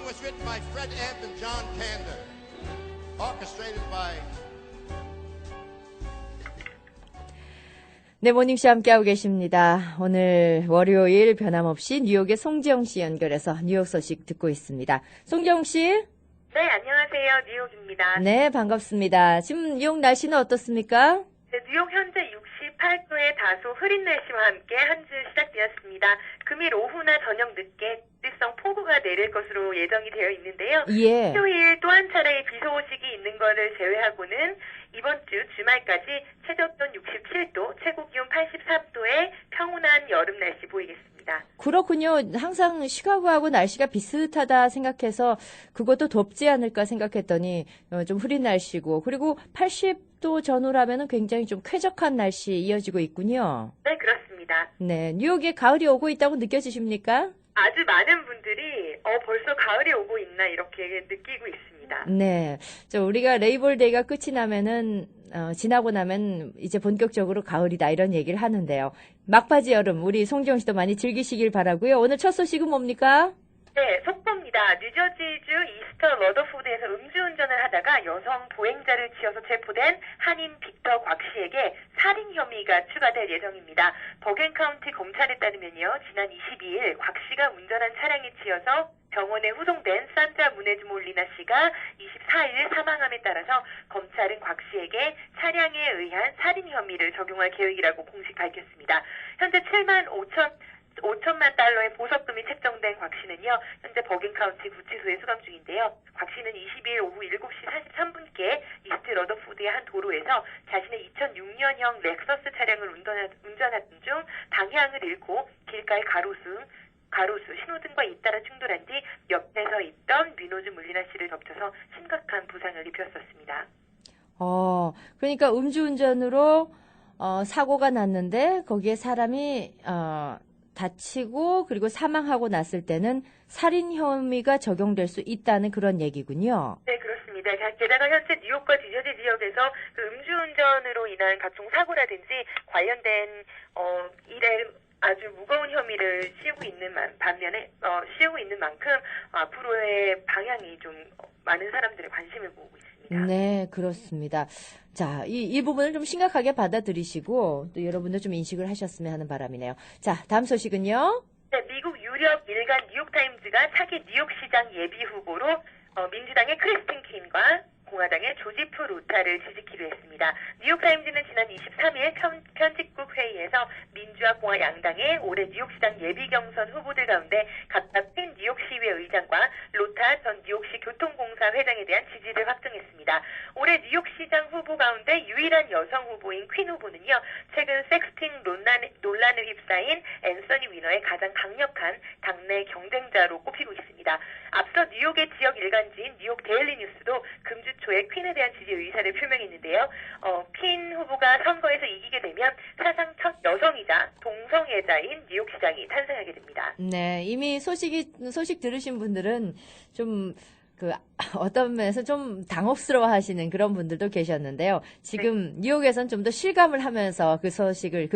was written by Fred Ebb and John Kander, orchestrated by 네, 모닝쇼 함께하고 계십니다. 오늘 월요일 변함없이 뉴욕의 송지영 씨 연결해서 뉴욕 소식 듣고 있습니다. 송지영 씨? 네, 안녕하세요. 뉴욕입니다. 네, 반갑습니다. 지금 뉴욕 날씨는 어떻습니까? 네, 뉴욕 현재 68도의 다소 흐린 날씨와 함께 한 주 시작되었습니다. 금일 오후나 저녁 늦게 지성 폭우가 내릴 것으로 예정이 되어 있는데요. 예. 토요일 또 한 차례의 비 소식이 있는 것을 제외하고는 이번 주 주말까지 최저기온 67도, 최고기온 83도의 평온한 여름 날씨 보이겠습니다. 그렇군요. 항상 시카고하고 날씨가 비슷하다 생각해서 그것도 덥지 않을까 생각했더니 좀 흐린 날씨고 그리고 80도 전후라면 굉장히 좀 쾌적한 날씨 이어지고 있군요. 네, 그렇습니다. 네, 뉴욕에 가을이 오고 있다고 느껴지십니까? 아주 많은 분들이 벌써 가을이 오고 있나 이렇게 느끼고 있습니다. 네, 우리가 레이볼데이가 끝이 나면은 지나고 나면 이제 본격적으로 가을이다 이런 얘기를 하는데요. 막바지 여름 우리 송지영 씨도 많이 즐기시길 바라고요. 오늘 첫 소식은 뭡니까? 네, 속보입니다. 뉴저지주 이스터 러더푸드에서 음주운전을 하다가 여성 보행자를 치어서 체포된 한인 빅터 곽 씨에게 살인 혐의가 추가될 예정입니다. 버겐카운티 검찰에 따르면요, 지난 22일 곽 씨가 운전한 차량에 치여서 병원에 후송된 산드라 무네즈 몰리나 씨가 24일 사망함에 따라서 검찰은 곽 씨에게 차량에 의한 살인 혐의를 적용할 계획이라고 공식 밝혔습니다. 현재 7만 5천만 달러의 보석금이 책정된 곽 씨는요, 현재 버긴카운티 구치소에 수감 중인데요. 곽 씨는 22일 오후 7시 43분께 이스트 러더푸드의 한 도로에서 자신의 2006년형 렉서스 차량을 운전하던 중 방향을 잃고 길가의 가로수, 신호등과 잇따라 충돌한 뒤 옆에서 있던 미노즈 물리나 씨를 덮쳐서 심각한 부상을 입혔었습니다. 그러니까 음주운전으로 사고가 났는데 거기에 사람이 다치고 그리고 사망하고 났을 때는 살인 혐의가 적용될 수 있다는 그런 얘기군요. 네, 그렇습니다. 게다가 현재 뉴욕과 디저지 지역에서 그 음주운전으로 인한 각종 사고라든지 관련된 일에 아주 무거운 혐의를 씌우고 있는 만큼 앞으로의 방향이 좀 많은 사람들의 관심을 모으고 있습니다. 네, 그렇습니다. 자, 이 부분을 좀 심각하게 받아들이시고 또 여러분도 좀 인식을 하셨으면 하는 바람이네요. 자, 다음 소식은요. 네, 미국 유력 일간 뉴욕타임즈가 차기 뉴욕시장 예비 후보로 민주당의 크리스틴 퀸과 공화당의 조지프 루타를 지지키로 했습니다. 뉴욕타임즈는 지난 23일 편집국 회의에서 민주와 공화 양당의 올해 뉴욕시장 예비 경선 후보들 가운데 각각 퀸 뉴욕시의회 의장과 루타 전 뉴욕시 교통공사 회장에 대한 지지를 확정했습니다. 올해 뉴욕시장 후보 가운데 유일한 여성 후보인 퀸 후보는요, 최근 섹스팅 논란을 휩싸인 앤서니 위너의 가장 강력한 당내 경쟁자로 꼽히고 있습니다. 앞서 뉴욕의 지역 일간지인 뉴욕 데일리 뉴스도 금주 초에 퀸에 대한 지지 의사를 표명했는데요. 퀸 후보가 선거에서 이기게 되면 사상 첫 여성이자 동성애자인 뉴욕시장이 탄생하게 됩니다. 네, 이미 소식 들으신 분들은 좀 어떤 면에서 좀 당혹스러워 하시는 그런 분들도 계셨는데요. 지금 네. 뉴욕에선 좀 더 실감을 하면서 그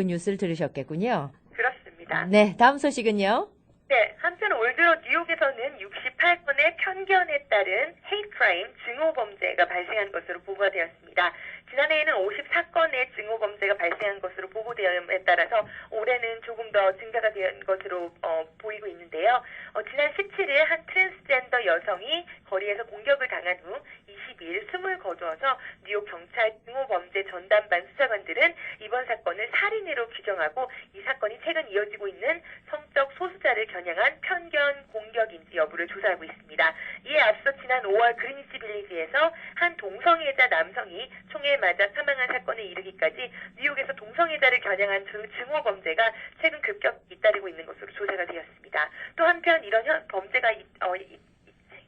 뉴스를 들으셨겠군요. 그렇습니다. 네, 다음 소식은요? 네, 한편 올 들어 뉴욕에서는 68건의 편견에 따른 헤이트 크라임, 증오 범죄가 발생한 것으로 보고가 되었습니다. 지난해에는 54건의 증오 범죄가 발생한 것으로 보고됨에 따라서 올해는 조금 더 증가가 된 것으로 보이고 있는데요. 지난 17일 한 트랜스젠더 여성이 거리에서 공격을 당한 후 22일 숨을 거두어서 뉴욕 경찰 증오 범죄 전담반 수사관들은 이번 사건을 살인으로 규정하고 이 사건이 최근 이어지고 있는 성적 소수자를 겨냥한 편견 공격인지 여부를 조사하고 있습니다. 이에 앞서 지난 5월 그리니치 빌리지에서 한 동성애자 남성이 총에 맞아 사망한 사건에 이르기까지 뉴욕에서 동성애자를 겨냥한 증오 범죄가 최근 급격히 잇따르고 있는 것으로 조사가 되었습니다. 또 한편 이런 범죄가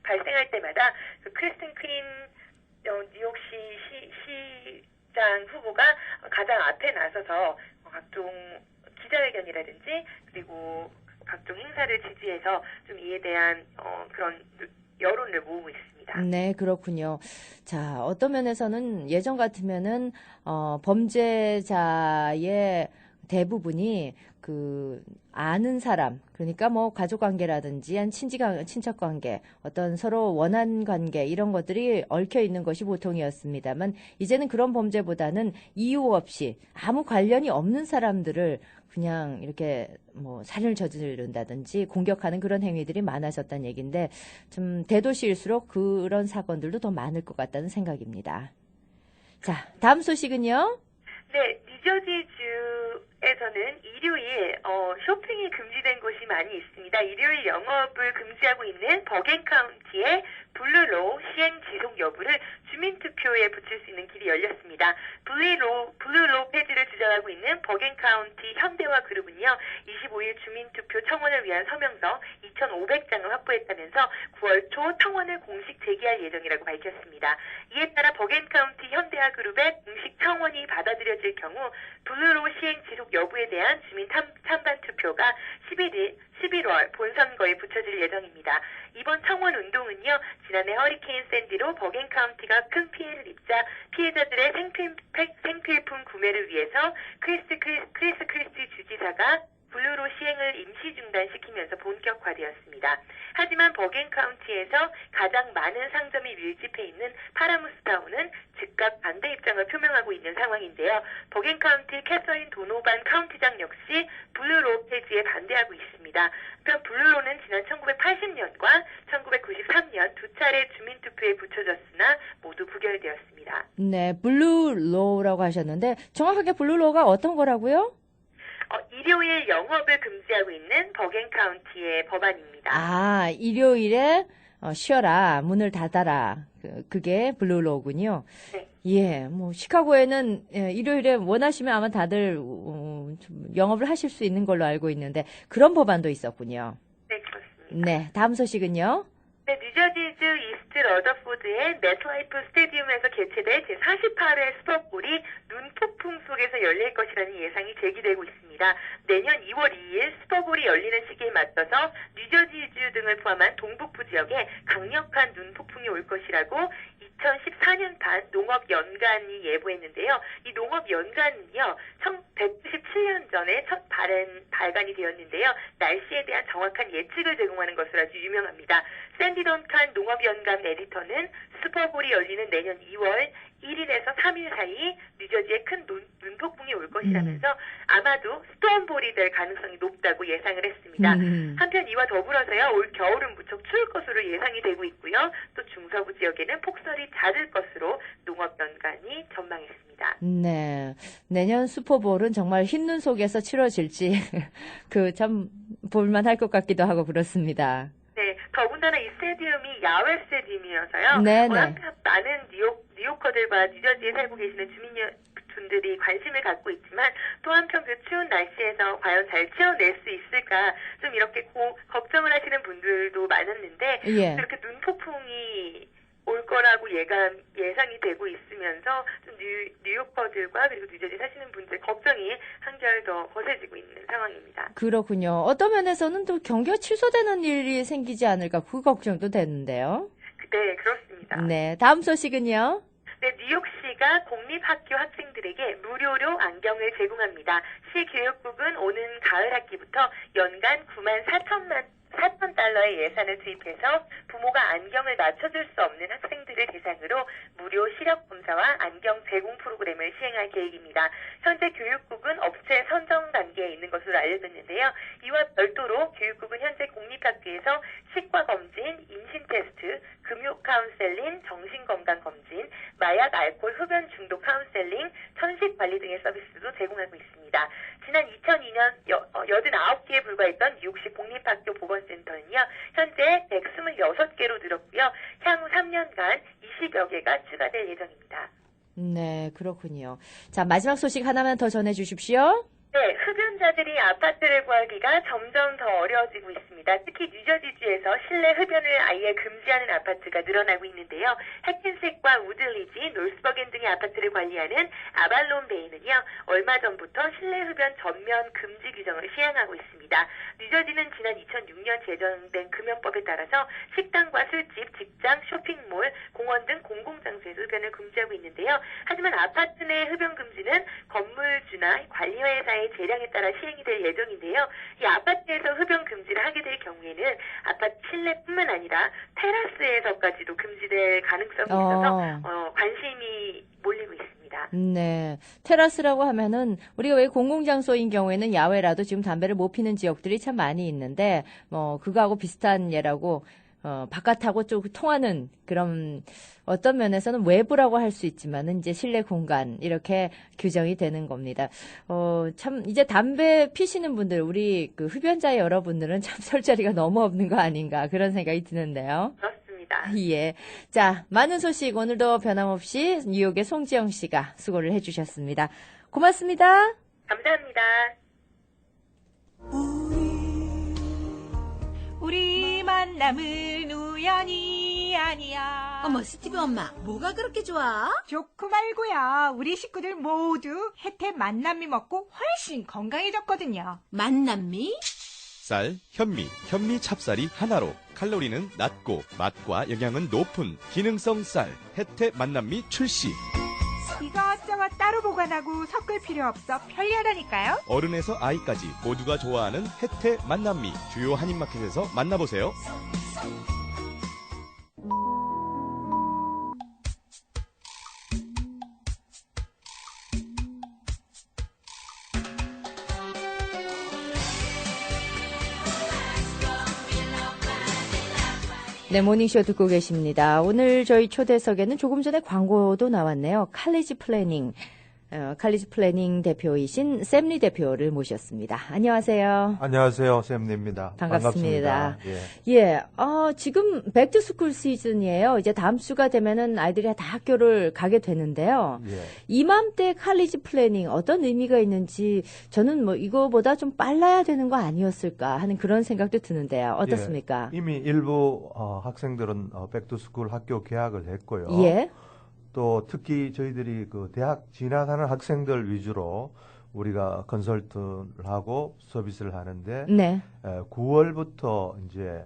발생할 때마다 그 크리스틴 퀸 뉴욕시 시장 후보가 가장 앞에 나서서 각종 기자회견이라든지 그리고 각종 행사를 지지해서 좀 이에 대한 그런 여론을 모으고 있습니다. 네, 그렇군요. 자, 어떤 면에서는 예전 같으면은 범죄자의 대부분이 아는 사람, 그러니까 뭐 가족 관계라든지 친척 관계, 어떤 서로 원한 관계 이런 것들이 얽혀 있는 것이 보통이었습니다만 이제는 그런 범죄보다는 이유 없이 아무 관련이 없는 사람들을 그냥 이렇게 뭐 살인을 저지른다든지 공격하는 그런 행위들이 많아졌다는 얘기인데 좀 대도시일수록 그런 사건들도 더 많을 것 같다는 생각입니다. 자, 다음 소식은요? 네, 뉴저지주에서는 일요일 쇼핑이 금지된 곳이 많이 있습니다. 일요일 영업을 금지하고 있는 버겐 카운티의 블루로 시행 지속 여부를 주민투표에 붙일 수 있는 길이 열렸습니다. 블루로 폐지를 주장하고 있는 버겐 카운티 현대화 그룹은요, 25일 주민투표 청원을 위한 서명서 2,500장을 확보했다면서 9월 초 청원을 공식 제기할 예정이라고 밝혔습니다. 이에 따라 버겐 카운티 현대화 그룹의 공식 청원이 받아들여질 경우 블루로 시행 지속 여부에 대한 주민 찬반 투표가 11월 본선거에 붙여질 예정입니다. 이번 청원 운동은요, 지난해 허리케인 샌디로 버겐 카운티가 큰 피해를 입자 피해자들의 생필품 구매를 위해서 크리스 크리스티 주지사가 블루로 시행을 임시 중단시키면서 본격화되었습니다. 하지만 버겐 카운티에서 가장 많은 상점이 밀집해 있는 파라무스타운은 즉각 반대 입장을 표명하고 있는 상황인데요. 버겐 카운티 캐서린 도노반 카운티장 역시 블루로 폐지에 반대하고 있습니다. 한편 블루로는 지난 1980년과 1993년 두 차례 주민투표에 붙여졌으나 모두 부결되었습니다. 네, 블루로우라고 하셨는데 정확하게 블루로우가 어떤 거라고요? 일요일 영업을 금지하고 있는 버겐 카운티의 법안입니다. 아, 일요일에 쉬어라, 문을 닫아라. 그게 블루로우군요. 네. 예, 뭐 시카고에는 일요일에 원하시면 아마 다들 영업을 하실 수 있는 걸로 알고 있는데 그런 법안도 있었군요. 네, 그렇습니다. 네, 다음 소식은요? 네, 뉴저지주 이스트 러더포드의 맷라이프 스테디움에서 개최될 제48회 슈퍼볼이 눈폭풍 속에서 열릴 것이라는 예상이 제기되고 있습니다. 내년 2월 2일 슈퍼볼이 열리는 시기에 맞춰서 뉴저지주 등을 포함한 동북부 지역에 강력한 눈폭풍이 올 것이라고 2014년판 농업연간이 예보했는데요. 이 농업연간은요, 197년 전에 첫 발간이 되었는데요. 날씨에 대한 정확한 예측을 제공하는 것으로 아주 유명합니다. 샌디 던칸 농업연간 에디터는 슈퍼볼이 열리는 내년 2월 1일에서 3일 사이 뉴저지에 큰 눈폭풍이 올 것이라면서 아마도 스톰볼이 될 가능성이 높다고 예상을 했습니다. 한편 이와 더불어서요, 올 겨울은 무척 추울 것으로 예상이 되고 있고요. 또 중서부 지역에는 폭설이 잦을 것으로 농업연간이 전망했습니다. 네, 내년 슈퍼볼은 정말 흰눈 속에서 치러질지 참 볼만할 것 같기도 하고 그렇습니다. 네, 더군다나 이 스테디움이 야외 스테디움이어서요. 네네. 워낙 많은 뉴요커들과 뉴저지에 살고 계시는 주민분들이 관심을 갖고 있지만 또 한편 그 추운 날씨에서 과연 잘 치러낼 수 있을까 좀 이렇게 걱정을 하시는 분들도 많았는데 예. 이렇게 눈폭풍이 올 거라고 예상이 되고 있으면서 좀 뉴요커들과 그리고 뉴저지 사시는 분들 걱정이 한결 더 거세지고 있는 상황입니다. 그렇군요. 어떤 면에서는 또 경기가 취소되는 일이 생기지 않을까 그 걱정도 되는데요. 네, 그렇습니다. 네, 다음 소식은요. 네, 뉴욕시가 공립학교 학생들에게 무료로 안경을 제공합니다. 시 교육국은 오는 가을 학기부터 연간 94,000달러의 예산을 투입해서 부모가 안경을 맞춰줄 수 없는 학생들을 대상으로 무료 시력 검사와 안경 제공 프로그램을 시행할 계획입니다. 현재 교육국은 업체 선정 단계에 있는 것으로 알려졌는데요. 이와 별도로 교육국은 현재 공립학교에서 치과 검진, 임신 테스트, 금욕 카운셀링, 정신건강 검진, 마약, 알코올, 흡연 중독 카운셀링, 천식 관리 등의 서비스도 제공하고 있습니다. 지난 2002년 89개에 불과했던 뉴욕시 공립학교 보건센터는요, 현재 126개로 늘었고요. 향후 3년간 20여 개가 추가될 예정입니다. 네, 그렇군요. 자, 마지막 소식 하나만 더 전해주십시오. 네, 흡연자들이 아파트를 구하기가 점점 더 어려워지고 있습니다. 특히 뉴저지주에서 실내 흡연을 아예 금지하는 아파트가 늘어나고 있는데요. 해켄색과 우들리지, 놀스버겐 등의 아파트를 관리하는 아발론 베이는요, 얼마 전부터 실내 흡연 전면 금지 규정을 시행하고 있습니다. 뉴저지는 지난 2006년 제정된 금연법에 따라서 식당과 술집, 직장, 쇼핑몰, 공원 등 공공장소에서 흡연을 금지하고 있는데요. 하지만 아파트 내 흡연 금지는 건물주나 관리회사의 정부와의 재량에 따라 시행이 될 예정인데요. 이 아파트에서 흡연 금지를 하게 될 경우에는 아파트 실내뿐만 아니라 테라스에서까지도 금지될 가능성이 있어서 관심이 몰리고 있습니다. 네. 테라스라고 하면은 우리가 왜 공공장소인 경우에는 야외라도 지금 담배를 못 피는 지역들이 참 많이 있는데 그거하고 비슷한 예라고 바깥하고 좀 통하는 그런 어떤 면에서는 외부라고 할 수 있지만은 이제 실내 공간 이렇게 규정이 되는 겁니다. 참 이제 담배 피시는 분들 우리 그 흡연자 여러분들은 참 설 자리가 너무 없는 거 아닌가 그런 생각이 드는데요. 그렇습니다. 예. 자, 많은 소식 오늘도 변함없이 뉴욕의 송지영 씨가 수고를 해주셨습니다. 고맙습니다. 감사합니다. 우리 만남은 우연이 아니야. 어머, 스티브 엄마, 뭐가 그렇게 좋아? 좋고 말고야. 우리 식구들 모두 혜태 만남미 먹고 훨씬 건강해졌거든요. 만남미? 쌀, 현미 찹쌀이 하나로 칼로리는 낮고 맛과 영양은 높은 기능성 쌀 혜태 만남미 출시. 이것저것 따로 보관하고 섞을 필요 없어 편리하다니까요. 어른에서 아이까지 모두가 좋아하는 혜태 만남미 주요 한인마켓에서 만나보세요. 네, 모닝쇼 듣고 계십니다. 오늘 저희 초대석에는 조금 전에 광고도 나왔네요. 칼리지 플래닝 대표이신 샘리 대표를 모셨습니다. 안녕하세요. 안녕하세요. 샘리입니다. 반갑습니다. 예. 지금 백투스쿨 시즌이에요. 이제 다음 주가 되면은 아이들이 다 학교를 가게 되는데요. 예. 이맘때 칼리지 플래닝 어떤 의미가 있는지 저는 이거보다 좀 빨라야 되는 거 아니었을까 하는 그런 생각도 드는데요. 어떻습니까? 예. 이미 일부 학생들은 백투스쿨 학교 개학을 했고요. 예. 또 특히 저희들이 그 대학 진학하는 학생들 위주로 우리가 컨설팅을 하고 서비스를 하는데 네. 9월부터 이제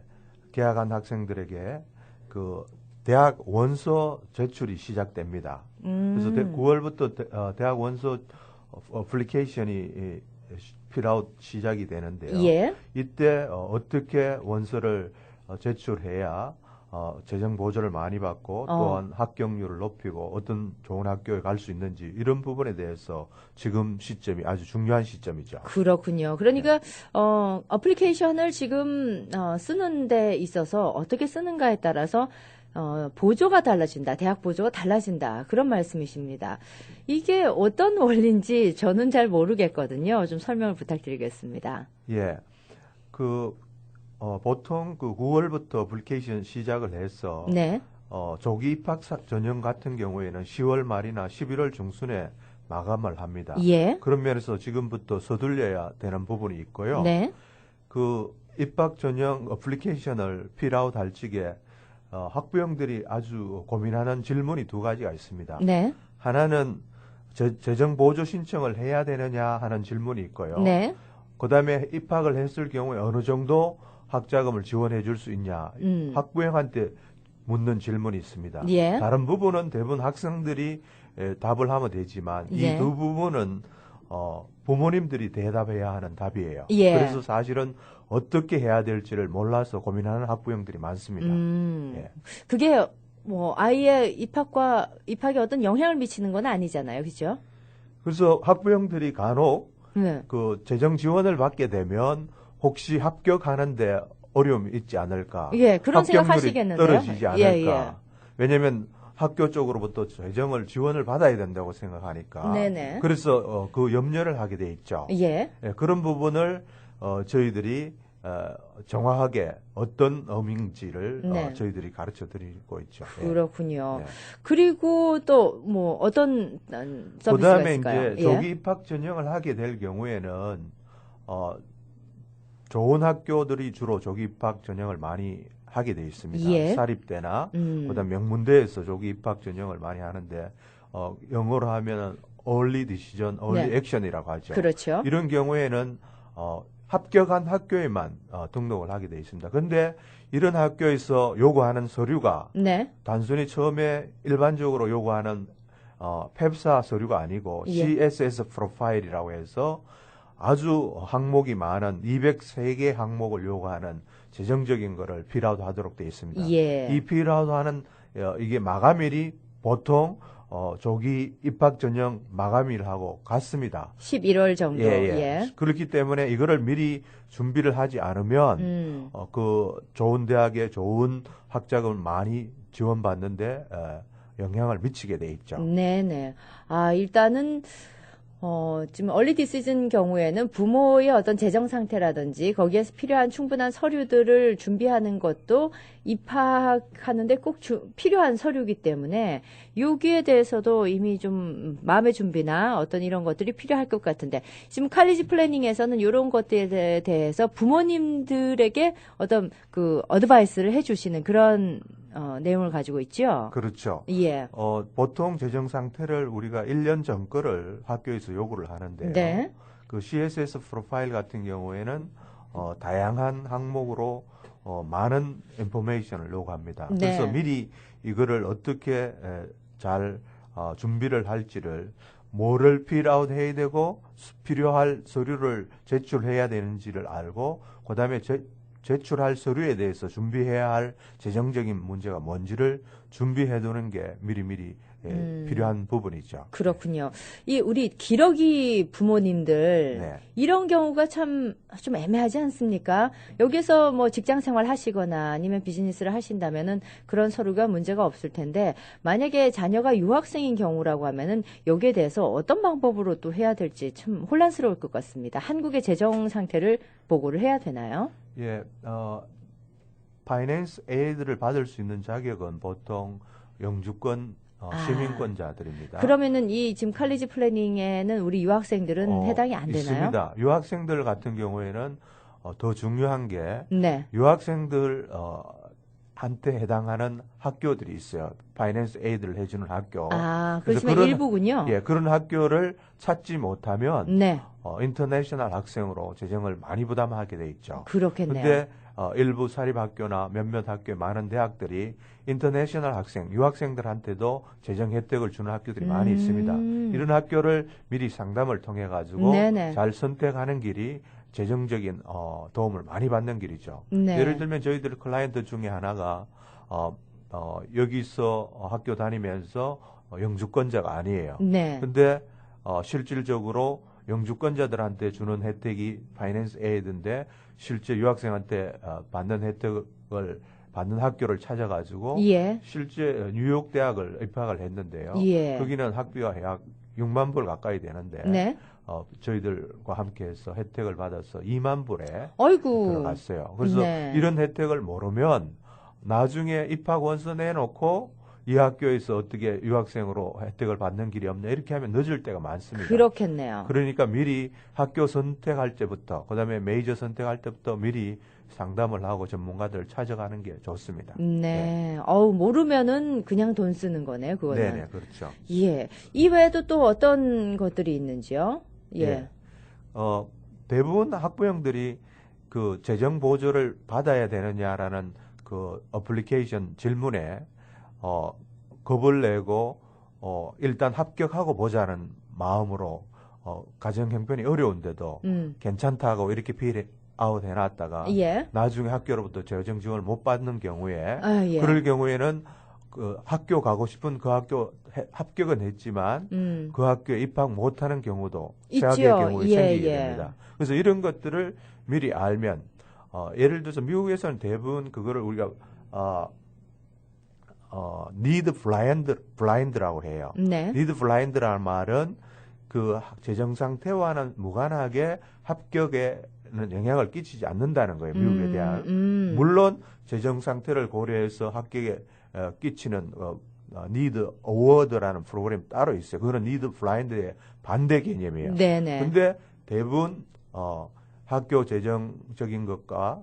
개학한 학생들에게 그 대학 원서 제출이 시작됩니다. 그래서 9월부터 대학 원서 어플리케이션이 필아웃 시작이 되는데요. 예. 이때 어떻게 원서를 제출해야 재정 보조를 많이 받고 또한 합격률을 높이고 어떤 좋은 학교에 갈 수 있는지 이런 부분에 대해서 지금 시점이 아주 중요한 시점이죠. 그렇군요. 그러니까 어플리케이션을 지금 쓰는 데 있어서 어떻게 쓰는가에 따라서 보조가 달라진다. 대학 보조가 달라진다. 그런 말씀이십니다. 이게 어떤 원리인지 저는 잘 모르겠거든요. 좀 설명을 부탁드리겠습니다. 예. 보통 9월부터 어플리케이션 시작을 해서 네. 조기 입학 전형 같은 경우에는 10월 말이나 11월 중순에 마감을 합니다. 예. 그런 면에서 지금부터 서둘려야 되는 부분이 있고요. 네. 그 입학 전형 어플리케이션을 필아웃 할 적에 학부형들이 아주 고민하는 질문이 두 가지가 있습니다. 네. 하나는 재정 보조 신청을 해야 되느냐 하는 질문이 있고요. 네. 그다음에 입학을 했을 경우에 어느 정도 학자금을 지원해 줄 수 있냐. 학부형한테 묻는 질문이 있습니다. 예. 다른 부분은 대부분 학생들이 답을 하면 되지만 예. 이 두 부분은 부모님들이 대답해야 하는 답이에요. 예. 그래서 사실은 어떻게 해야 될지를 몰라서 고민하는 학부형들이 많습니다. 예. 그게 아이의 입학에 어떤 영향을 미치는 건 아니잖아요. 그죠? 그래서 학부형들이 간혹 네. 그 재정 지원을 받게 되면 혹시 합격하는데 어려움이 있지 않을까? 예, 그런 합격률이 생각하시겠는데요? 떨어지지 않을까? 예. 왜냐하면 학교 쪽으로부터 재정을 지원을 받아야 된다고 생각하니까. 네네. 그래서 그 염려를 하게 돼 있죠. 예. 예, 그런 부분을 저희들이 정확하게 어떤 의미인지를 네. 저희들이 가르쳐 드리고 있죠. 그렇군요. 예. 그리고 또 어떤 서비스가 그다음에 있을까요? 이제 조기 입학 전형을 하게 될 경우에는 좋은 학교들이 주로 조기 입학 전형을 많이 하게 돼 있습니다. 예. 사립대나 그다음 명문대에서 조기 입학 전형을 많이 하는데 영어로 하면은 early decision, early 네. action이라고 하죠. 그렇죠. 이런 경우에는 합격한 학교에만 등록을 하게 돼 있습니다. 그런데 이런 학교에서 요구하는 서류가 네. 단순히 처음에 일반적으로 요구하는 펩사 서류가 아니고 예. CSS 프로파일이라고 해서 아주 항목이 많은 203개 항목을 요구하는 재정적인 거를 필아웃 하도록 되어 있습니다. 예. 이 필아웃 하는 이게 마감일이 보통 조기 입학 전형 마감일하고 같습니다. 11월 정도. 예. 그렇기 때문에 이거를 미리 준비를 하지 않으면 그 좋은 대학에 좋은 학자금을 많이 지원받는데 영향을 미치게 돼 있죠. 네네. 아, 일단은, 지금 얼리 디시즌 경우에는 부모의 어떤 재정 상태라든지 거기에서 필요한 충분한 서류들을 준비하는 것도 입학하는데 꼭 필요한 서류이기 때문에 여기에 대해서도 이미 좀 마음의 준비나 어떤 이런 것들이 필요할 것 같은데 지금 칼리지 플래닝에서는 이런 것들에 대해서 부모님들에게 어떤 그 어드바이스를 해주시는 그런 내용을 가지고 있죠. 그렇죠. 예. 보통 재정 상태를 우리가 1년 전 거를 학교에서 요구를 하는데요. 네. 그 CSS 프로파일 같은 경우에는 다양한 항목으로 많은 인포메이션을 요구합니다. 네. 그래서 미리 이거를 어떻게 잘 준비를 할지를 뭐를 필아웃 해야 되고 필요할 서류를 제출해야 되는지를 알고 그다음에 제출할 서류에 대해서 준비해야 할 재정적인 문제가 뭔지를 준비해 두는 게 미리미리 필요한 부분이죠. 그렇군요. 이 우리 기러기 부모님들 네. 이런 경우가 참 좀 애매하지 않습니까? 여기서 뭐 직장 생활 하시거나 아니면 비즈니스를 하신다면은 그런 서류가 문제가 없을 텐데 만약에 자녀가 유학생인 경우라고 하면은 여기에 대해서 어떤 방법으로 또 해야 될지 참 혼란스러울 것 같습니다. 한국의 재정 상태를 보고를 해야 되나요? 예, 파이낸스 에이드를 받을 수 있는 자격은 보통 영주권 시민권자들입니다. 그러면은 이 지금 칼리지 플래닝에는 우리 유학생들은 해당이 안 되나요? 있습니다. 유학생들 같은 경우에는 더 중요한 게 네. 유학생들 한테 해당하는 학교들이 있어요. 파이낸스 에이드를 해주는 학교. 아, 그래서 그렇지만 일부군요. 예, 그런 학교를 찾지 못하면 네. 인터내셔널 학생으로 재정을 많이 부담하게 돼 있죠. 그렇겠네요. 근데 일부 사립학교나 몇몇 학교의 많은 대학들이 인터내셔널 학생, 유학생들한테도 재정 혜택을 주는 학교들이 많이 있습니다. 이런 학교를 미리 상담을 통해 가지고 네네. 잘 선택하는 길이 재정적인 도움을 많이 받는 길이죠. 네. 예를 들면 저희들 클라이언트 중에 하나가 여기서 학교 다니면서 영주권자가 아니에요. 네. 근데 실질적으로 영주권자들한테 주는 혜택이 파이낸스 에이드인데 실제 유학생한테 받는 혜택을 받는 학교를 찾아가지고 예. 실제 뉴욕 대학을 입학을 했는데요. 예. 거기는 학비가 약 6만 불 가까이 되는데 네. 저희들과 함께해서 혜택을 받아서 2만 불에 어이구. 들어갔어요. 그래서 네. 이런 혜택을 모르면 나중에 입학 원서 내놓고 이 학교에서 어떻게 유학생으로 혜택을 받는 길이 없냐 이렇게 하면 늦을 때가 많습니다. 그렇겠네요. 그러니까 미리 학교 선택할 때부터 그다음에 메이저 선택할 때부터 미리 상담을 하고 전문가들을 찾아가는 게 좋습니다. 네. 모르면은 그냥 돈 쓰는 거네요, 그거는. 네네, 그렇죠. 예. 이외에도 또 어떤 것들이 있는지요? 예. 예. 대부분 학부형들이 그 재정 보조를 받아야 되느냐라는 그 어플리케이션 질문에 겁을 내고 일단 합격하고 보자는 마음으로 가정 형편이 어려운데도 괜찮다고 이렇게 필아웃 해놨다가 예. 나중에 학교로부터 재정 지원을 못 받는 경우에 예. 그럴 경우에는 그 학교 가고 싶은 그 학교 합격은 했지만 그 학교에 입학 못하는 경우도 최악의 경우에 생기게 됩니다. 그래서 이런 것들을 미리 알면 예를 들어서 미국에서는 대부분 그거를 우리가 need blind라고 해요. 네. need blind라는 말은 그 재정 상태와는 무관하게 합격에는 영향을 끼치지 않는다는 거예요. 미국에 대한. 물론 재정 상태를 고려해서 합격에 끼치는 need award라는 프로그램 따로 있어요. 그거는 need blind의 반대 개념이에요. 네네. 근데 대부분 학교 재정적인 것과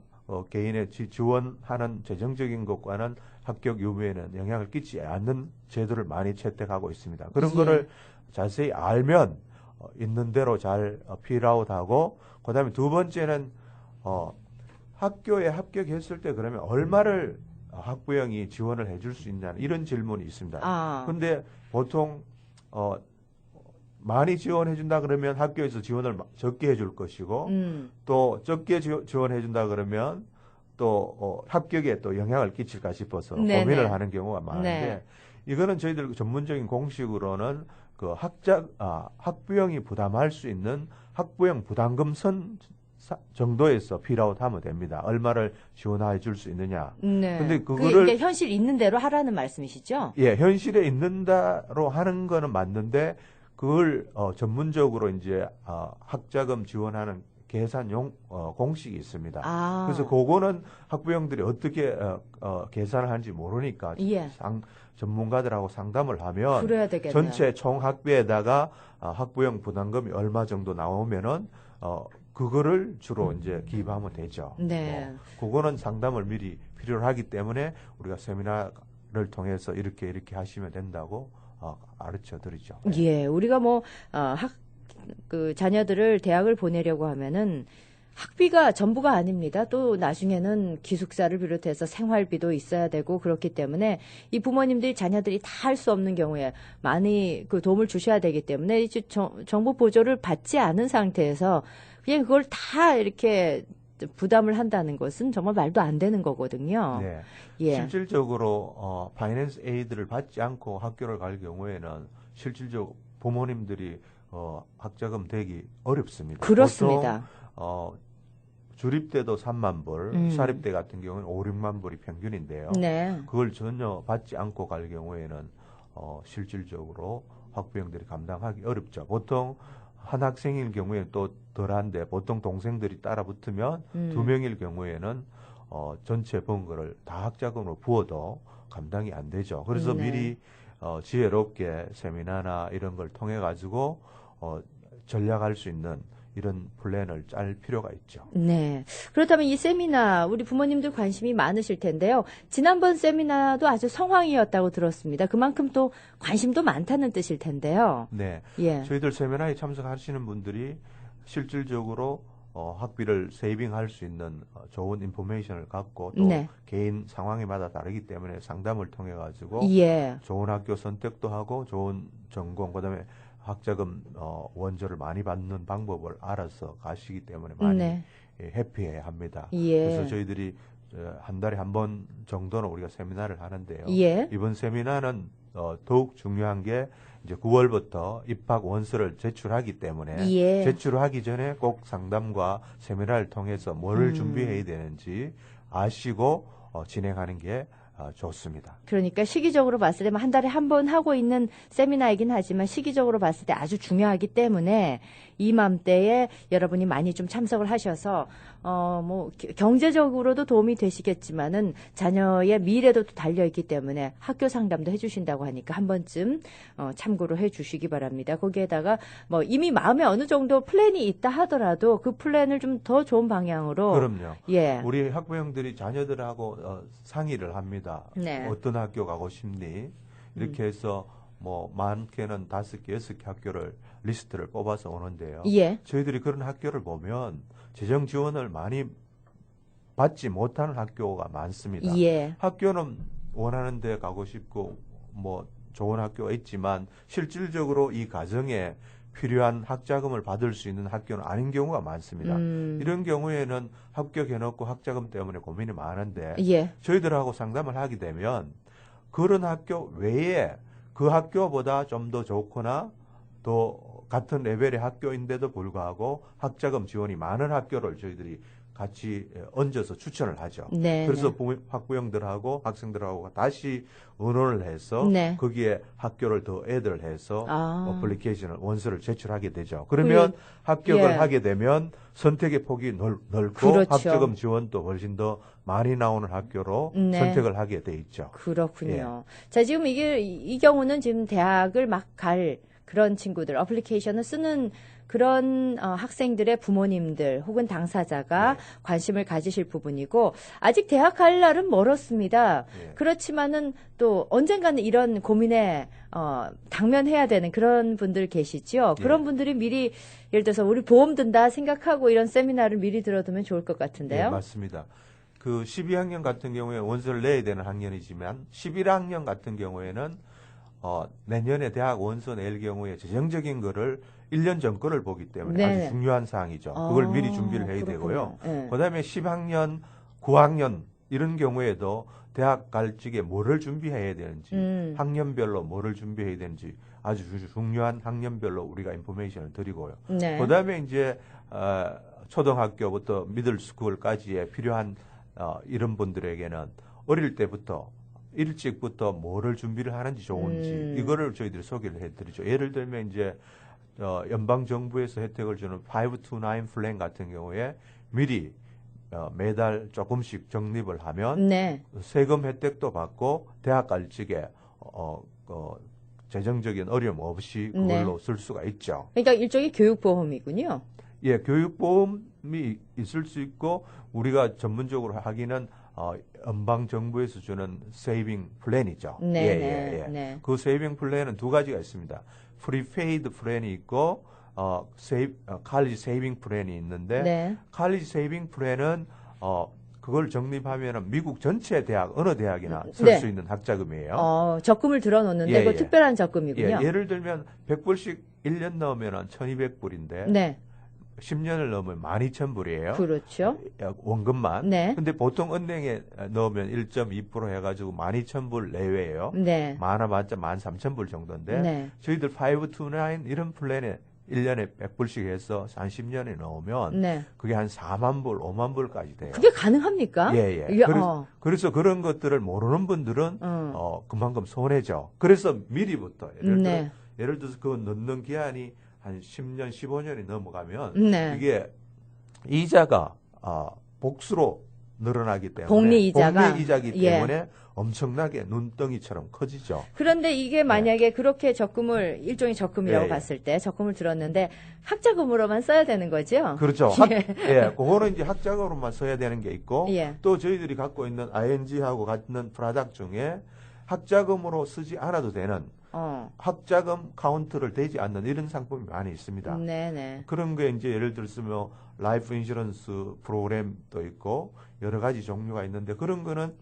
개인의 지원하는 재정적인 것과는 합격 유무에는 영향을 끼치지 않는 제도를 많이 채택하고 있습니다. 그런 예. 거를 자세히 알면 있는 대로 잘 필아웃하고 그다음에 두 번째는 학교에 합격했을 때 그러면 얼마를 학부형이 지원을 해줄 수 있냐는 이런 질문이 있습니다. 근데 보통 많이 지원해준다 그러면 학교에서 지원을 적게 해줄 것이고 또 적게 지원해준다 그러면 또 합격에 또 영향을 끼칠까 싶어서 네네. 고민을 하는 경우가 많은데 네. 이거는 저희들 전문적인 공식으로는 그 학부형이 부담할 수 있는 학부형 부담금 선 정도에서 필아웃 하면 됩니다. 얼마를 지원해 줄 수 있느냐. 네. 근데 그거를 그게 현실 있는 대로 하라는 말씀이시죠? 예, 현실에 있는다로 하는 거는 맞는데 그걸 전문적으로 이제 학자금 지원하는 계산용 공식이 있습니다. 아. 그래서 그거는 학부형들이 어떻게 계산을 하는지 모르니까 예. 전문가들하고 상담을 하면 그래야 되겠네요. 전체 총 학비에다가 학부형 부담금이 얼마 정도 나오면은 그거를 주로 이제 기입하면 되죠. 네. 그거는 상담을 미리 필요로 하기 때문에 우리가 세미나를 통해서 이렇게 하시면 된다고 가르쳐 드리죠. 예, 우리가 뭐 자녀들을 대학을 보내려고 하면은 학비가 전부가 아닙니다. 또 나중에는 기숙사를 비롯해서 생활비도 있어야 되고 그렇기 때문에 이 부모님들이 자녀들이 다 할 수 없는 경우에 많이 그 도움을 주셔야 되기 때문에 이제 정부 보조를 받지 않은 상태에서 그냥 그걸 다 이렇게 부담을 한다는 것은 정말 말도 안 되는 거거든요. 네. 예. 실질적으로 파이낸스 에이드를 받지 않고 학교를 갈 경우에는 실질적으로 부모님들이 학자금 대기 어렵습니다. 그렇습니다. 보통 주립대도 3만 불, 사립대 같은 경우는 5, 6만 불이 평균인데요. 네. 그걸 전혀 받지 않고 갈 경우에는 실질적으로 학부형들이 감당하기 어렵죠. 보통 한 학생일 경우에는 또 덜한데 보통 동생들이 따라 붙으면 2명일 경우에는 전체 번거를 다 학자금으로 부어도 감당이 안 되죠. 그래서 네. 미리 지혜롭게 세미나나 이런 걸 통해 가지고 전략할 수 있는 이런 플랜을 짤 필요가 있죠. 네. 그렇다면 이 세미나 우리 부모님들 관심이 많으실 텐데요. 지난번 세미나도 아주 성황이었다고 들었습니다. 그만큼 또 관심도 많다는 뜻일 텐데요. 네. 예. 저희들 세미나에 참석하시는 분들이 실질적으로 학비를 세이빙할 수 있는 좋은 인포메이션을 갖고 또 네. 개인 상황에마다 다르기 때문에 상담을 통해 가지고 예. 좋은 학교 선택도 하고 좋은 전공 그다음에 학자금 원조를 많이 받는 방법을 알아서 가시기 때문에 많이 네. 해피해 합니다. 예. 그래서 저희들이 한 달에 한 번 정도는 우리가 세미나를 하는데요. 예. 이번 세미나는 더욱 중요한 게 이제 9월부터 입학 원서를 제출하기 때문에 예. 제출하기 전에 꼭 상담과 세미나를 통해서 뭐를 준비해야 되는지 아시고 진행하는 게 좋습니다. 그러니까 시기적으로 봤을 때 한 달에 한 번 하고 있는 세미나이긴 하지만 시기적으로 봤을 때 아주 중요하기 때문에 이맘때에 여러분이 많이 좀 참석을 하셔서 뭐 경제적으로도 도움이 되시겠지만은 자녀의 미래도 또 달려 있기 때문에 학교 상담도 해주신다고 하니까 한 번쯤 참고로 해주시기 바랍니다. 거기에다가 뭐 이미 마음에 어느 정도 플랜이 있다 하더라도 그 플랜을 좀 더 좋은 방향으로 그럼요. 예. 우리 학부형들이 자녀들하고 상의를 합니다. 네. 어떤 학교 가고 싶니? 이렇게 해서 뭐 많게는 5개, 6개 학교를 리스트를 뽑아서 오는데요. 예. 저희들이 그런 학교를 보면 재정 지원을 많이 받지 못하는 학교가 많습니다. 예. 학교는 원하는 데 가고 싶고 뭐 좋은 학교가 있지만 실질적으로 이 가정에 필요한 학자금을 받을 수 있는 학교는 아닌 경우가 많습니다. 이런 경우에는 합격해놓고 학자금 때문에 고민이 많은데 예. 저희들하고 상담을 하게 되면 그런 학교 외에 그 학교보다 좀 더 좋거나 또 같은 레벨의 학교인데도 불구하고 학자금 지원이 많은 학교를 저희들이 같이 얹어서 추천을 하죠. 네, 그래서 네. 학부형들하고 학생들하고 다시 의논을 해서 네. 거기에 학교를 더 애들 해서 어플리케이션을 원서를 제출하게 되죠. 그러면 그, 합격을 예. 하게 되면 선택의 폭이 넓고 그렇죠. 학자금 지원도 훨씬 더 많이 나오는 학교로 네. 선택을 하게 돼 있죠. 그렇군요. 자, 지금 이 경우는 지금 대학을 막 갈 그런 친구들, 어플리케이션을 쓰는 그런 학생들의 부모님들 혹은 당사자가 네. 관심을 가지실 부분이고 아직 대학 갈 날은 멀었습니다. 네. 그렇지만은 또 언젠가는 이런 고민에 당면해야 되는 그런 분들 계시죠. 그런 네. 분들이 미리 예를 들어서 우리 보험 든다 생각하고 이런 세미나를 미리 들어두면 좋을 것 같은데요. 네, 맞습니다. 그 12학년 같은 경우에 원서를 내야 되는 학년이지만 11학년 같은 경우에는 내년에 대학 원서 낼 경우에 재정적인 거를 1년 전 거를 보기 때문에 네네. 아주 중요한 사항이죠. 그걸 미리 준비를 해야 그렇군요. 되고요. 네. 그다음에 10학년, 9학년 이런 경우에도 대학 갈 적에 뭐를 준비해야 되는지, 학년별로 뭐를 준비해야 되는지 아주 중요한 학년별로 우리가 인포메이션을 드리고요. 네. 그다음에 이제 초등학교부터 미들스쿨까지에 필요한 이런 분들에게는 어릴 때부터 일찍부터 뭐를 준비를 하는지 좋은지 이거를 저희들이 소개를 해드리죠. 예를 들면 이제 연방 정부에서 혜택을 주는 529 플랜 같은 경우에 미리 매달 조금씩 적립을 하면 네. 세금 혜택도 받고 대학 갈 적에 재정적인 어려움 없이 그걸로 쓸 수가 있죠. 그러니까 일종의 교육보험이군요. 예, 교육보험이 있을 수 있고 우리가 전문적으로 하기는 연방 정부에서 주는 세이빙 플랜이죠. 네, 네. 그 세이빙 플랜은 두 가지가 있습니다. 프리페이드 플랜이 있고 칼리지 세이빙 플랜이 있는데 네. 칼리지 세이빙 플랜은 그걸 적립하면은 미국 전체 대학 어느 대학이나 쓸 네. 수 있는 학자금이에요. 적금을 들어놓는데 예, 그 예. 특별한 적금이군요. 예를 들면 100불씩 1년 넣으면 1200불인데 네. 10년을 넣으면 12,000불이에요. 그렇죠. 원금만. 네. 근데 보통 은행에 넣으면 1.2% 해가지고 12,000불 내외예요. 네. 많아봤자 13,000불 정도인데 네. 저희들 529 이런 플랜에 1년에 100불씩 해서 한 10년에 넣으면 네. 그게 한 4만 불, 5만 불까지 돼요. 그게 가능합니까? 예. 이게, 그래서 그런 것들을 모르는 분들은 그만큼 손해죠. 그래서 미리부터 예를 들어서 그 넣는 기한이 한 10년, 15년이 넘어가면 네. 이게 이자가 복수로 늘어나기 때문에 복리 이자가 복리이자기 때문에 엄청나게 눈덩이처럼 커지죠. 그런데 이게 만약에 그렇게 적금을 일종의 적금이라고 예, 예. 봤을 때 적금을 들었는데 학자금으로만 써야 되는 거죠? 그렇죠. 그거는 이제 학자금으로만 써야 되는 게 있고 예. 또 저희들이 갖고 있는 ING하고 같은 프로덕트 중에 학자금으로 쓰지 않아도 되는 학자금 카운트를 되지 않는 이런 상품이 많이 있습니다. 네네. 그런 게 이제 예를 들면 라이프 인슈런스 프로그램도 있고 여러 가지 종류가 있는데 그런 거는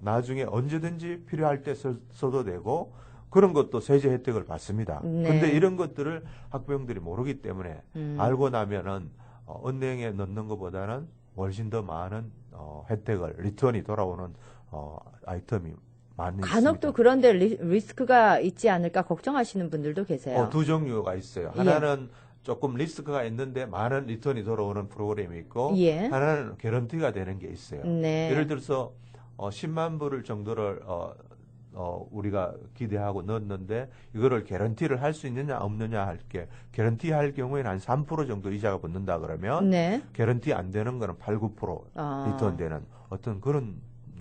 나중에 언제든지 필요할 때 써도 되고 그런 것도 세제 혜택을 받습니다. 네. 근데 이런 것들을 학부형들이 모르기 때문에 알고 나면은 은행에 넣는 것보다는 훨씬 더 많은 혜택을 리턴이 돌아오는 아이템이 많이 간혹 또 있습니다. 그런데 리스크가 있지 않을까 걱정하시는 분들도 계세요. 두 종류가 있어요. 하나는 조금 리스크가 있는데 많은 리턴이 돌아오는 프로그램이 있고 예. 하나는 개런티가 되는 게 있어요. 네. 예를 들어서 10만 불을 정도를 우리가 기대하고 넣었는데 이거를 개런티를 할 수 있느냐 없느냐 할 게 개런티 할 경우에는 한 3% 정도 이자가 붙는다 그러면 네. 개런티 안 되는 거는 8, 9% 리턴 되는 어떤 그런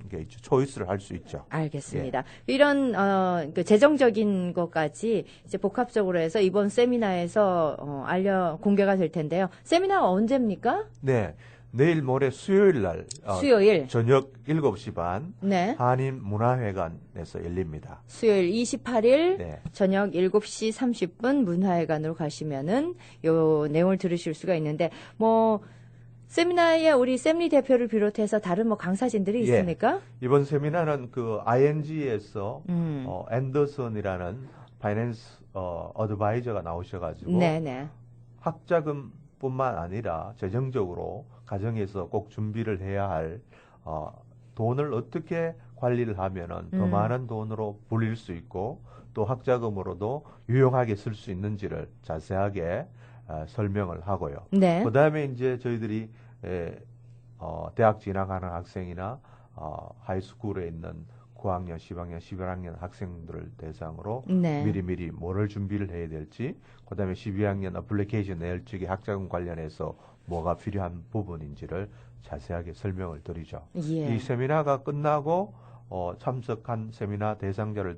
게 있죠. 초이스를 할 수 있죠. 알겠습니다. 이런 그 재정적인 것까지 이제 복합적으로 해서 이번 세미나에서 공개가 될 텐데요. 세미나가 언제입니까? 네. 내일 모레 수요일 날 수요일. 저녁 7시 반 네. 한인문화회관에서 열립니다. 수요일 28일 네. 저녁 7시 30분 문화회관으로 가시면은 요 내용을 들으실 수가 있는데 뭐 세미나에 우리 샘리 대표를 비롯해서 다른 뭐 강사진들이 있습니까? 이번 세미나는 그 ING에서 앤더슨이라는 파이낸스 어드바이저가 나오셔가지고 네네. 학자금뿐만 아니라 재정적으로 가정에서 꼭 준비를 해야 할 돈을 어떻게 관리를 하면은 더 많은 돈으로 불릴 수 있고 또 학자금으로도 유용하게 쓸 수 있는지를 자세하게 설명을 하고요. 네. 그다음에 이제 저희들이 대학 진학하는 학생이나 하이스쿨에 있는 9학년, 10학년, 11학년 학생들을 대상으로 네. 미리미리 뭐를 준비를 해야 될지, 그다음에 12학년 어플리케이션 낼 적에 학자금 관련해서 뭐가 필요한 부분인지를 자세하게 설명을 드리죠. 예. 이 세미나가 끝나고 참석한 세미나 대상자를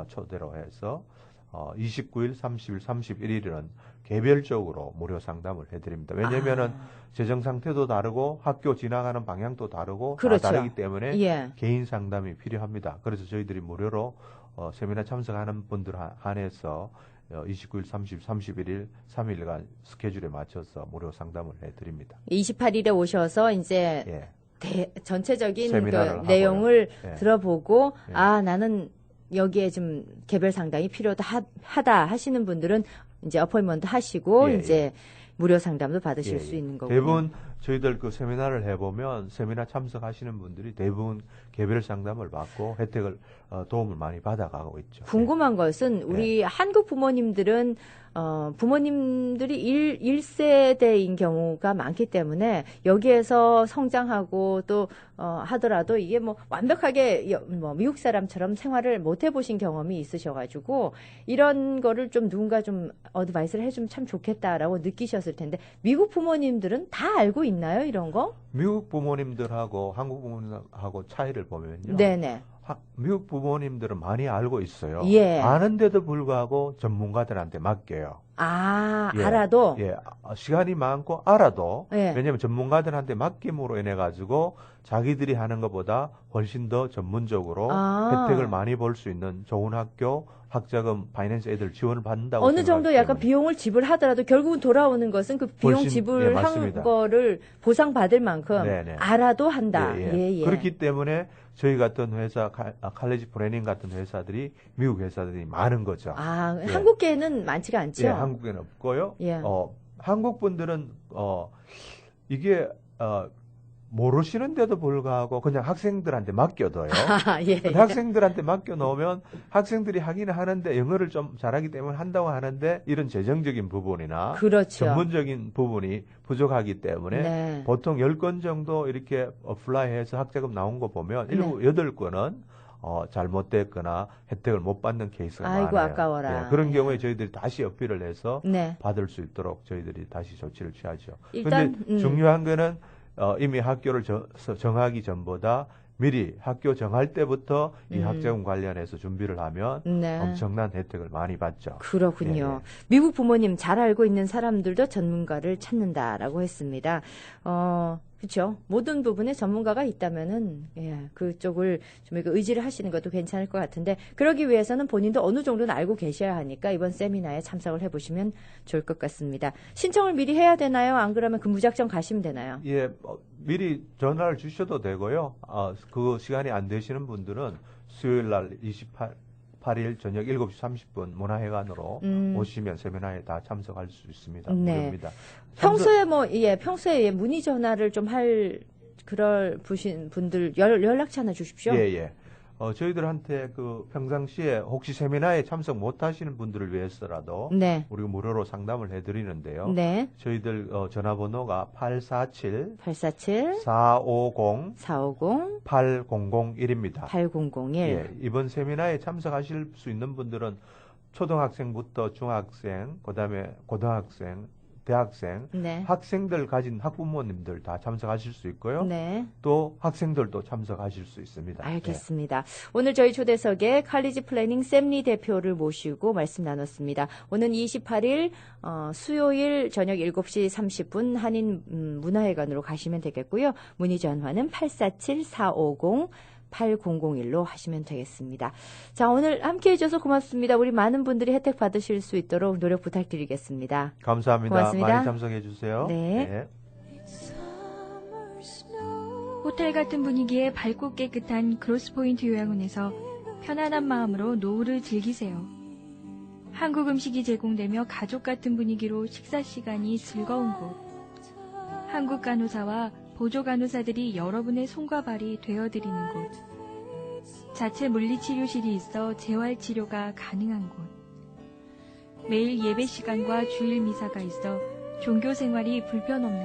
초대로 해서 29일, 30일, 31일은 개별적으로 무료 상담을 해드립니다. 왜냐하면은 재정 상태도 다르고 학교 지나가는 방향도 다르고 그렇죠. 다 다르기 때문에 예. 개인 상담이 필요합니다. 그래서 저희들이 무료로 세미나 참석하는 분들 한해서 29일, 30, 31일, 3일간 스케줄에 맞춰서 무료 상담을 해드립니다. 28일에 오셔서 이제 예. 전체적인 그 세미나를 내용을 예. 들어보고 예. 나는 여기에 좀 개별 상담이 필요하다 하시는 분들은 이제 어포인먼트 하시고 예, 이제 무료 상담도 받으실 예, 수 예. 있는 거고요. 대부분 저희들 그 세미나를 해보면 세미나 참석하시는 분들이 대부분 개별 상담을 받고 혜택을 도움을 많이 받아가고 있죠. 궁금한 것은 우리 한국 부모님들은 부모님들이 1세대인 경우가 많기 때문에 여기에서 성장하고 또 하더라도 이게 뭐 완벽하게 뭐 미국 사람처럼 생활을 못 해보신 경험이 있으셔가지고 이런 거를 좀 누군가 좀 어드바이스를 해주면 참 좋겠다라고 느끼셨을 텐데 미국 부모님들은 다 알고 있나요 이런 거? 미국 부모님들하고 한국 부모님하고 차이를 보면요. 네네. 미국 부모님들은 많이 알고 있어요. 예. 아는데도 불구하고 전문가들한테 맡겨요. 예. 알아도? 예. 시간이 많고 알아도 예. 왜냐하면 전문가들한테 맡김으로 인해 가지고 자기들이 하는 것보다 훨씬 더 전문적으로 혜택을 많이 볼 수 있는 좋은 학교, 학자금, 파이낸스 애들 지원을 받는다고 어느 정도 약간 때문에. 비용을 지불하더라도 결국은 돌아오는 것은 그 비용 훨씬, 지불한 맞습니다. 거를 보상받을 만큼 네네. 알아도 한다. 예. 그렇기 때문에 저희 같은 회사, 칼리지 플래닝 같은 회사들이 미국 회사들이 많은 거죠. 예. 한국계는 많지가 않죠? 예, 한국에는 없고요. 예. 한국 분들은 이게 모르시는데도 불구하고 그냥 학생들한테 맡겨둬요. 예. 근데 학생들한테 맡겨놓으면 학생들이 하기는 하는데 영어를 좀 잘하기 때문에 한다고 하는데 이런 재정적인 부분이나 그렇죠. 전문적인 부분이 부족하기 때문에 네. 보통 10건 정도 이렇게 어플라이해서 학자금 나온 거 보면 8건은 잘못됐거나 혜택을 못 받는 케이스가 아이고, 많아요. 아까워라. 예, 그런 경우에 저희들이 다시 어필을 해서 네. 받을 수 있도록 저희들이 다시 조치를 취하죠. 일단, 그런데 중요한 거는 이미 학교를 정하기 전보다 미리 학교 정할 때부터 이 학자금 관련해서 준비를 하면 네. 엄청난 혜택을 많이 받죠. 그렇군요. 예. 미국 부모님 잘 알고 있는 사람들도 전문가를 찾는다라고 했습니다. 그렇죠. 모든 부분에 전문가가 있다면은 그쪽을 좀 의지를 하시는 것도 괜찮을 것 같은데 그러기 위해서는 본인도 어느 정도는 알고 계셔야 하니까 이번 세미나에 참석을 해보시면 좋을 것 같습니다. 신청을 미리 해야 되나요? 안 그러면 그 무작정 가시면 되나요? 예, 미리 전화를 주셔도 되고요. 그 시간이 안 되시는 분들은 수요일 날 28일 저녁 7시 30분 문화회관으로 오시면 세미나에 다 참석할 수 있습니다. 네. 무료입니다. 평소에 문의 전화를 좀 그럴 분들 연락처 하나 주십시오. 예. 저희들한테 평상시에 혹시 세미나에 참석 못 하시는 분들을 위해서라도 네. 우리가 무료로 상담을 해드리는데요. 네. 저희들 전화번호가 847 847 450 450 8001입니다. 8001. 예, 이번 세미나에 참석하실 수 있는 분들은 초등학생부터 중학생, 그다음에 고등학생, 대학생, 네. 학생들 가진 학부모님들 다 참석하실 수 있고요. 네. 또 학생들도 참석하실 수 있습니다. 알겠습니다. 오늘 저희 초대석에 칼리지 플래닝 샘리 대표를 모시고 말씀 나눴습니다. 오는 28일 수요일 저녁 7시 30분 한인 문화회관으로 가시면 되겠고요. 문의 전화는 847-450-8001로 하시면 되겠습니다. 자, 오늘 함께 해줘서 고맙습니다. 우리 많은 분들이 혜택 받으실 수 있도록 노력 부탁드리겠습니다. 감사합니다. 고맙습니다. 많이 참석해 주세요. 네. 호텔 같은 분위기의 밝고 깨끗한 크로스포인트 요양원에서 편안한 마음으로 노후를 즐기세요. 한국 음식이 제공되며 가족 같은 분위기로 식사 시간이 즐거운 곳. 한국 간호사와 보조 간호사들이 여러분의 손과 발이 되어드리는 곳. 자체 물리치료실이 있어 재활치료가 가능한 곳. 매일 예배 시간과 주일 미사가 있어 종교 생활이 불편 없는